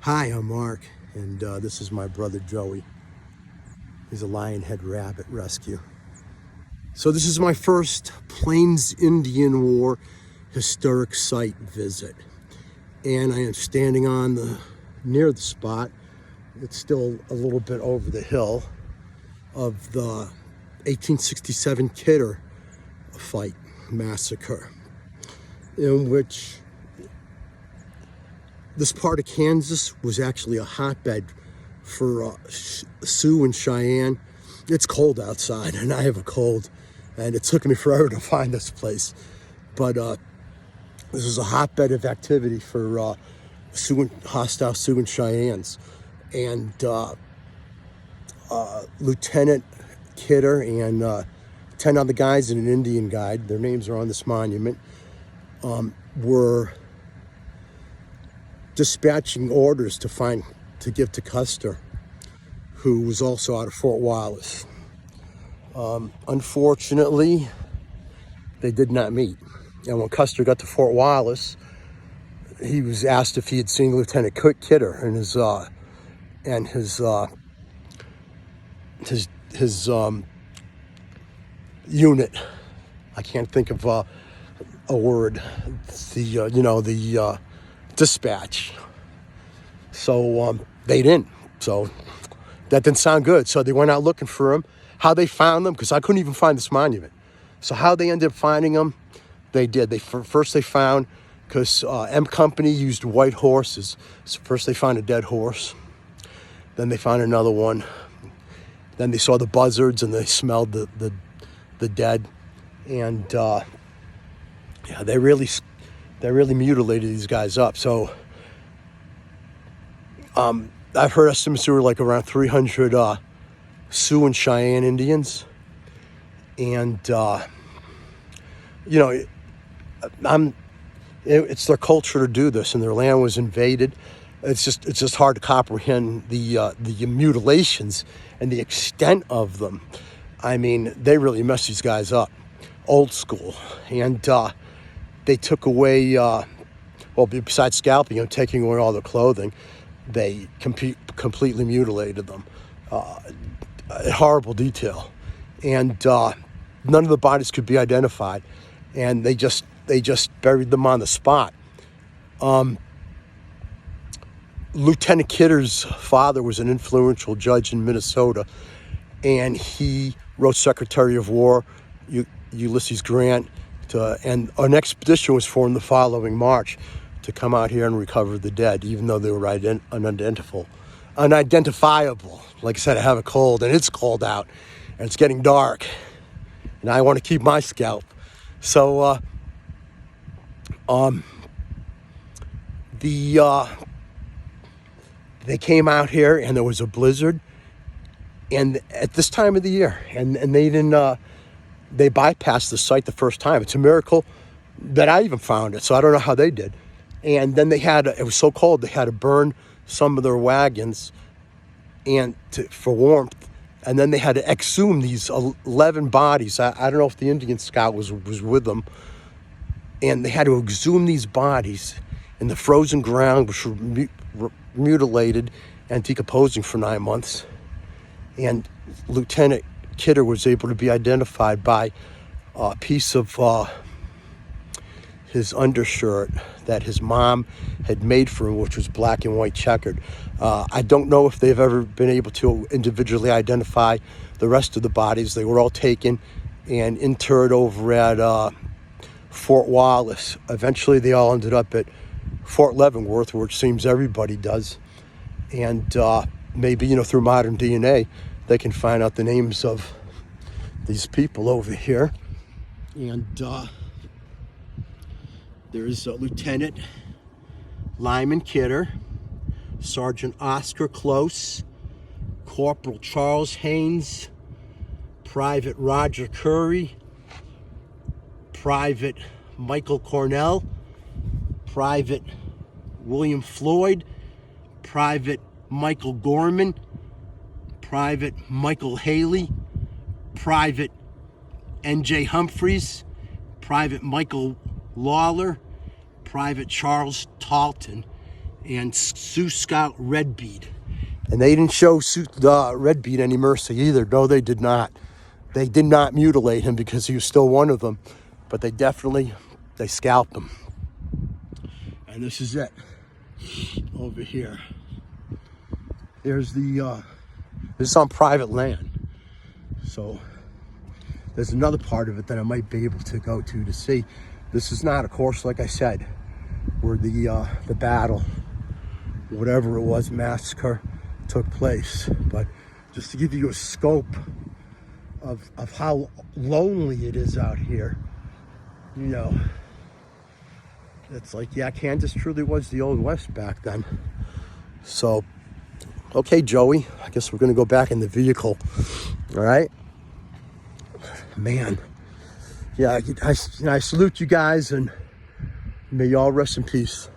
Hi, I'm Mark, and this is my brother Joey. He's a lionhead rabbit rescue. So this is my first Plains Indian War historic site visit, and I am standing near the spot. It's still a little bit over the hill of the 1867 Kidder Massacre, in which this part of Kansas was actually a hotbed for Sioux and Cheyenne. It's cold outside, and I have a cold, and it took me forever to find this place. But this was a hotbed of activity for hostile Sioux and Cheyennes. And Lieutenant Kidder and 10 other guys and an Indian guide, their names are on this monument, were dispatching orders to give to Custer, who was also out of Fort Wallace. Unfortunately, they did not meet. And when Custer got to Fort Wallace, he was asked if he had seen Lieutenant Kidder and his unit. I can't think of a word. The dispatch. So they didn't. So that didn't sound good. So they went out looking for him. How they found them, because I couldn't even find this monument. So how they ended up finding them, they did. First they found, because M Company used white horses. So first they found a dead horse. Then they found another one. Then they saw the buzzards and they smelled the dead. And yeah, they really mutilated these guys up. So I've heard estimates there were like around 300 Sioux and Cheyenne Indians. And it's their culture to do this, and their land was invaded. It's just hard to comprehend the mutilations and the extent of them. I mean, they really messed these guys up, old school. And they took away, besides scalping and taking away all their clothing, they completely mutilated them. Horrible detail. And none of the bodies could be identified. And they just buried them on the spot. Lieutenant Kidder's father was an influential judge in Minnesota, and he wrote Secretary of War Ulysses Grant and an expedition was formed the following March to come out here and recover the dead, even though they were unidentifiable. Like I said, I have a cold, and it's cold out, and it's getting dark, and I want to keep my scalp. So they came out here, and there was a blizzard, and at this time of the year, and they didn't. They bypassed the site the first time. It's a miracle that I even found it, so I don't know how they did. And then it was so cold, they had to burn some of their wagons for warmth. And then they had to exhume these 11 bodies. I don't know if the Indian scout was with them. And they had to exhume these bodies in the frozen ground, which were mutilated and decomposing for 9 months. And Lieutenant Kidder was able to be identified by a piece of his undershirt that his mom had made for him, which was black and white checkered. I don't know if they've ever been able to individually identify the rest of the bodies. They were all taken and interred over at Fort Wallace. Eventually they all ended up at Fort Leavenworth, where it seems everybody does. And maybe, through modern DNA, they can find out the names of these people over here. And there's Lieutenant Lyman Kidder, Sergeant Oscar Close, Corporal Charles Haynes, Private Roger Curry, Private Michael Cornell, Private William Floyd, Private Michael Gorman, Private Michael Haley, Private N.J. Humphreys, Private Michael Lawler, Private Charles Talton, and Sioux Scout Redbead. And they didn't show Redbead any mercy either. No, they did not. They did not mutilate him because he was still one of them, but they scalped him. And this is it over here. There's this is on private land. So there's another part of it that I might be able to go to see. This is not, of course, like I said, where the battle, whatever it was, massacre took place. But just to give you a scope of how lonely it is out here, you know, it's like, yeah, Kansas truly was the Old West back then. So, okay, Joey, I guess we're going to go back in the vehicle. All right? Man. Yeah, I salute you guys, and may you all rest in peace.